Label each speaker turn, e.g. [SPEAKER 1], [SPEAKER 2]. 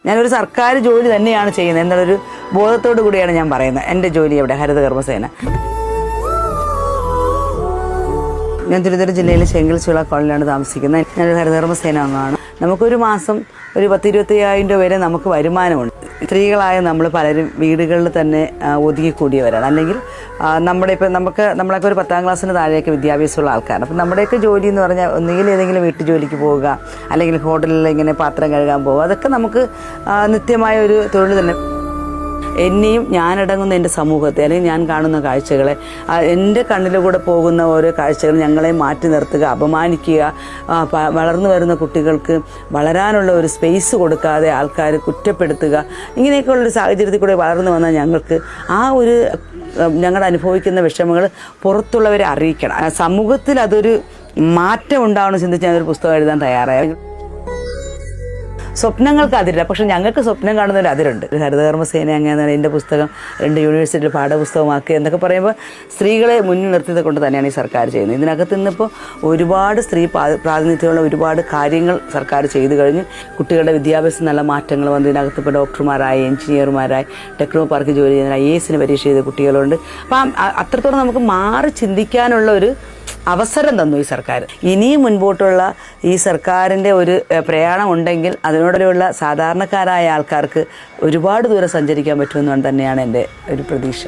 [SPEAKER 1] ഞാനൊരു സർക്കാർ ജോലി തന്നെയാണ് ചെയ്യുന്നത് എന്നുള്ളൊരു ബോധത്തോടു കൂടിയാണ് ഞാൻ പറയുന്നത്. എൻ്റെ ജോലി എവിടെ, ഹരിതകർമ്മസേന. ഞാൻ തിരുവനന്തപുരം ജില്ലയിലെ ചെങ്കൽച്ചുള കോളനിയിലാണ് താമസിക്കുന്നത്. ഞാനൊരു ഹരിതകർമ്മസേന അംഗമാണ്. നമുക്കൊരു മാസം ഒരു 10-25,000 രൂപ വരെ നമുക്ക് വരുമാനമുണ്ട്. സ്ത്രീകളായ നമ്മൾ പലരും വീടുകളിൽ തന്നെ ഒതുങ്ങിക്കൂടിയവരാണ്. അല്ലെങ്കിൽ നമ്മളൊക്കെ ഒരു 10ാം ക്ലാസ്സിന് താഴെയൊക്കെ വിദ്യാഭ്യാസമുള്ള ആൾക്കാരാണ്. അപ്പം നമ്മുടെയൊക്കെ ജോലി എന്ന് പറഞ്ഞാൽ ഒന്നുകിൽ ഏതെങ്കിലും വീട്ടു ജോലിക്ക് പോവുക, അല്ലെങ്കിൽ ഹോട്ടലിൽ ഇങ്ങനെ പാത്രം കഴുകാൻ പോവുക. അതൊക്കെ നമുക്ക് നിത്യമായ ഒരു തൊഴിൽ തന്നെ. എന്നെയും ഞാനടങ്ങുന്ന എൻ്റെ സമൂഹത്തെ, അല്ലെങ്കിൽ ഞാൻ കാണുന്ന കാഴ്ചകളെ, എൻ്റെ കണ്ണിലൂടെ പോകുന്ന ഓരോ കാഴ്ചകൾ ഞങ്ങളെ മാറ്റി നിർത്തുക, അപമാനിക്കുക, വളർന്നു വരുന്ന കുട്ടികൾക്ക് വളരാനുള്ള ഒരു സ്പേസ് കൊടുക്കാതെ ആൾക്കാർ കുറ്റപ്പെടുത്തുക, ഇങ്ങനെയൊക്കെയുള്ളൊരു സാഹചര്യത്തിൽ കൂടെ വളർന്നു വന്നാൽ ഞങ്ങൾക്ക് ഞങ്ങൾ അനുഭവിക്കുന്ന വിഷമങ്ങൾ പുറത്തുള്ളവരെ അറിയിക്കണം. സമൂഹത്തിൽ അതൊരു മാറ്റം ഉണ്ടാവണമെന്ന് ചിന്തിച്ച് ഞാനൊരു പുസ്തകം എഴുതാൻ തയ്യാറായി. സ്വപ്നങ്ങൾക്ക് അതിരില്ല, പക്ഷെ ഞങ്ങൾക്ക് സ്വപ്നം കാണുന്നൊരു അതിരുണ്ട്. ഹരിതകർമ്മസേന അങ്ങനെയാണ് എൻ്റെ പുസ്തകം 2 യൂണിവേഴ്സിറ്റിയിൽ പാഠപുസ്തകമാക്കി എന്നൊക്കെ പറയുമ്പോൾ സ്ത്രീകളെ മുന്നിൽ നിർത്തിയത് കൊണ്ട് തന്നെയാണ് ഈ സർക്കാർ ചെയ്യുന്നത്. ഇതിനകത്ത് നിന്നിപ്പോൾ ഒരുപാട് സ്ത്രീ പ്രാതിനിധ്യമുള്ള ഒരുപാട് കാര്യങ്ങൾ സർക്കാർ ചെയ്തു കഴിഞ്ഞു. കുട്ടികളുടെ വിദ്യാഭ്യാസം നല്ല മാറ്റങ്ങൾ വന്നു. ഇതിനകത്ത് ഇപ്പോൾ ഡോക്ടർമാരായി, എഞ്ചിനീയർമാരായി, ടെക്നോ പാർക്ക് ജോലി ചെയ്യുന്ന, IAS പരീക്ഷ ചെയ്ത കുട്ടികളുണ്ട്. അപ്പം അത്രത്തോളം നമുക്ക് മാറി ചിന്തിക്കാനുള്ള ഒരു അവസരം തന്നു ഈ സർക്കാർ. ഇനിയും മുൻപോട്ടുള്ള ഈ സർക്കാരിൻ്റെ ഒരു പ്രയാണം ഉണ്ടെങ്കിൽ അതിനോടുള്ള സാധാരണക്കാരായ ആൾക്കാർക്ക് ഒരുപാട് ദൂരം സഞ്ചരിക്കാൻ പറ്റുമെന്ന് തന്നെയാണ് എൻ്റെ ഒരു പ്രതീക്ഷ.